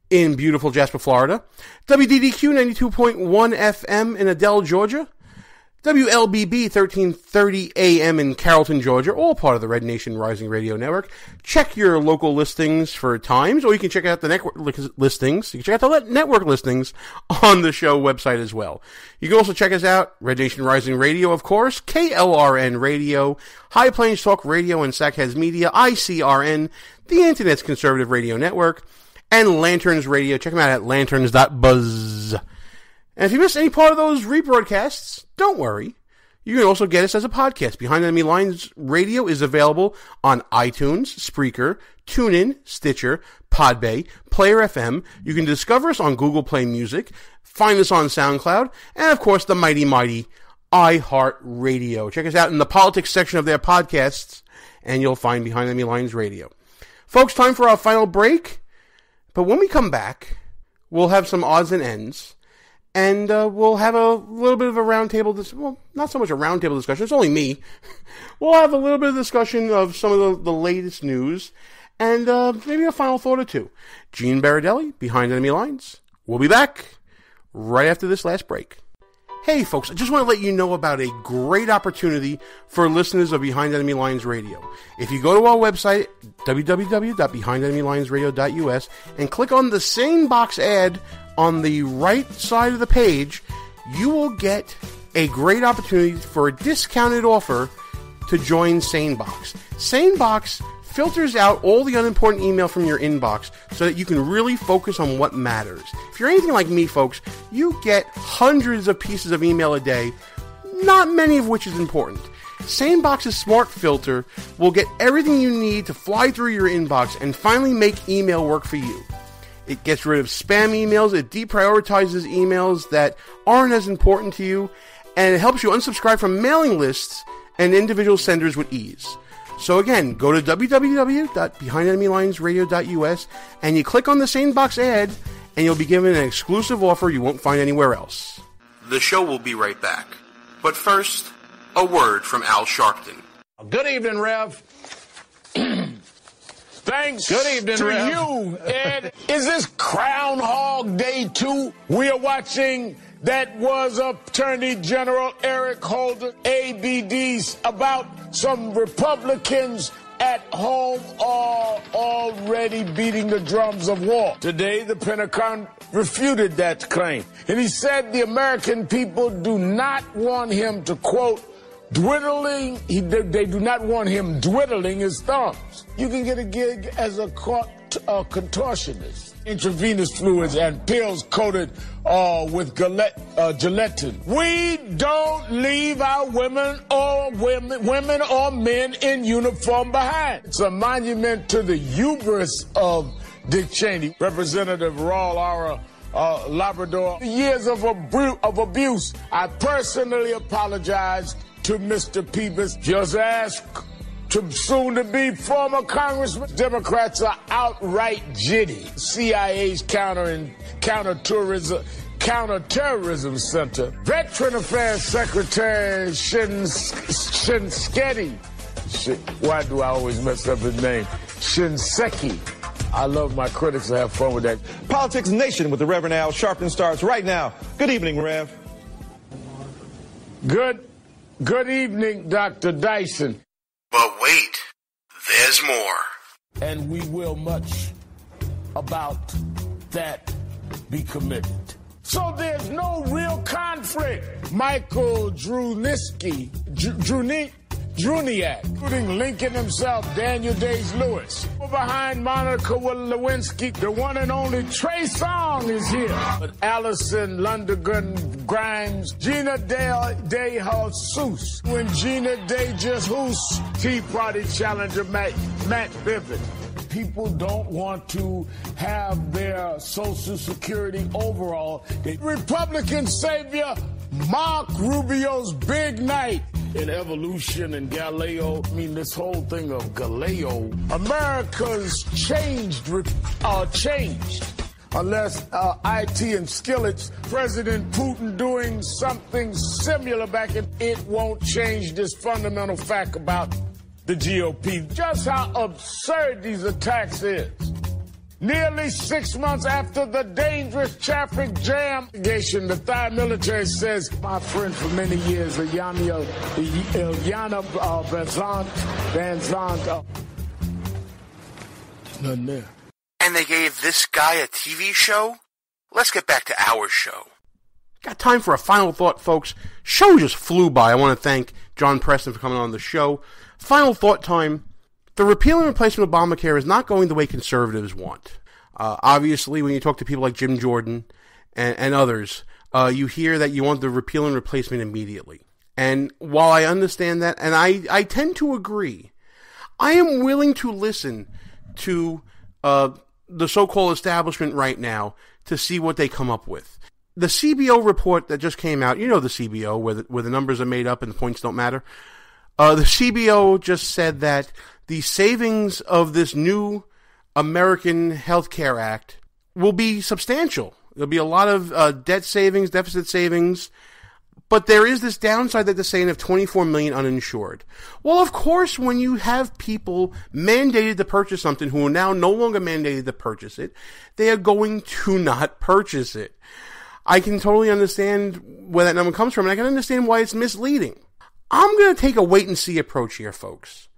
in beautiful Jasper, Florida, WDDQ 92.1 FM in Adel, Georgia, WLBB 1330 AM in Carrollton, Georgia, all part of the Red Nation Rising Radio Network. Check your local listings for times, or you can check out the network listings. You can check out the network listings on the show website as well. You can also check us out, Red Nation Rising Radio, of course, KLRN Radio, High Plains Talk Radio and Sackheads Media, ICRN, the Internet's Conservative Radio Network, and Lanterns Radio. Check them out at lanterns.buzz. And if you missed any part of those rebroadcasts, don't worry. You can also get us as a podcast. Behind Enemy Lines Radio is available on iTunes, Spreaker, TuneIn, Stitcher, Podbay, Player FM. You can discover us on Google Play Music, find us on SoundCloud, and of course the mighty iHeartRadio. Check us out in the politics section of their podcasts, and you'll find Behind Enemy Lines Radio. Folks, time for our final break. But when we come back, we'll have some odds and ends. And we'll have a little bit of a roundtable, well, not so much a roundtable discussion, it's only me. We'll have a little bit of discussion of some of the latest news, and maybe a final thought or two. Gene Baradelli, Behind Enemy Lines. We'll be back right after this last break. Hey folks, I just want to let you know about a great opportunity for listeners of Behind Enemy Lines Radio. If you go to our website, www.behindenemylinesradio.us, and click on the same box ad on the right side of the page, you will get a great opportunity for a discounted offer to join SaneBox. SaneBox filters out all the unimportant email from your inbox so that you can really focus on what matters. If you're anything like me, folks, you get hundreds of pieces of email a day, not many of which is important. SaneBox's smart filter will get everything you need to fly through your inbox and finally make email work for you. It gets rid of spam emails, it deprioritizes emails that aren't as important to you, and it helps you unsubscribe from mailing lists and individual senders with ease. So again, go to www.behindenemylinesradio.us and you click on the SaneBox ad and you'll be given an exclusive offer you won't find anywhere else. The show will be right back. But first, a word from Al Sharpton. Good evening, Rev. Thanks to you, Ed. Is this Groundhog Day 2? We are watching. That was Attorney General Eric Holder, ABDs, about some Republicans at home are already beating the drums of war. Today, the Pentagon refuted that claim. And he said the American people do not want him to, quote, dwindling, they do not want him dwindling his thumbs. You can get a gig as a contortionist. Intravenous fluids and pills coated with gelatin. We don't leave our women or men in uniform behind. It's a monument to the hubris of Dick Cheney, Representative Raul Labrador. Years of abuse. I personally apologized to Mr. Peebles. Just ask to soon-to-be former Congressman. Democrats are outright jitty. CIA's counterterrorism Counterterrorism Center. Veteran Affairs Secretary Shinseki. Why do I always mess up his name? Shinseki. I love my critics. I have fun with that. Politics Nation with the Reverend Al Sharpton starts right now. Good evening, Rev. Good evening, Dr. Dyson. But wait, there's more. And we will much about that be committed. So there's no real conflict. Michael Druniak, including Lincoln himself, Daniel Day-Lewis. Behind Monica Lewinsky, the one and only Trey Songz is here. But Allison Lundergan Grimes, Gina De Jesus, when Gina De Jesus, Tea Party challenger Matt Bivens. People don't want to have their Social Security overall. The Republican savior, Mark Rubio's big night in evolution and Galileo. I mean, this whole thing of Galileo. America's changed. Unless IT and Skillets, President Putin doing something similar back in, it won't change this fundamental fact about the GOP. Just how absurd these attacks is. Nearly 6 months after the dangerous traffic jam, the Thai military says, my friend for many years, Ilyana Van Zandt, nothing there. And they gave this guy a TV show? Let's get back to our show. Got time for a final thought, folks. Show just flew by. I want to thank John Preston for coming on the show. Final thought time. The repeal and replacement of Obamacare is not going the way conservatives want. Obviously, when you talk to people like Jim Jordan and others, you hear that you want the repeal and replacement immediately. And while I understand that, and I tend to agree, I am willing to listen to the so-called establishment right now to see what they come up with. The CBO report that just came out, you know the CBO, where the numbers are made up and the points don't matter. The CBO just said that the savings of this new American Health Care Act will be substantial. There'll be a lot of debt savings, deficit savings, but there is this downside that they're saying of 24 million uninsured. Well, of course, when you have people mandated to purchase something who are now no longer mandated to purchase it, they are going to not purchase it. I can totally understand where that number comes from, and I can understand why it's misleading. I'm going to take a wait-and-see approach here, folks.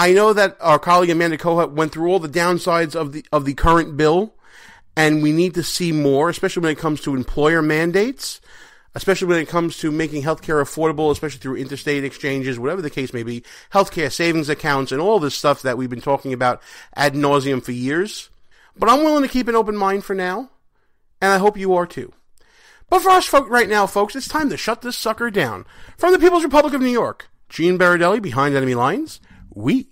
I know that our colleague Amanda Kohut went through all the downsides of the current bill, and we need to see more, especially when it comes to employer mandates, especially when it comes to making healthcare affordable, especially through interstate exchanges, whatever the case may be, healthcare savings accounts, and all this stuff that we've been talking about ad nauseum for years. But I'm willing to keep an open mind for now, and I hope you are too. But for us right now, folks, it's time to shut this sucker down. From the People's Republic of New York, Gene Baradelli, Behind Enemy Lines, we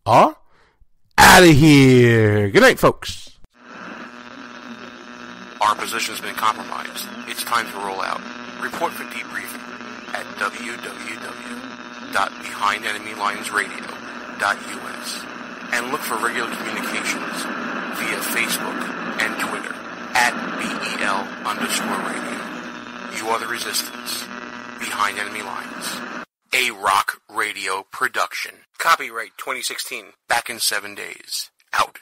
are out of here. Good night, folks. Our position has been compromised. It's time to roll out. Report for debriefing at www.behindenemylinesradio.us and look for regular communications via Facebook and Twitter at BEL_radio. You are the resistance. Behind Enemy Lines. A Rock Radio production. Copyright 2016. Back in 7 days. Out.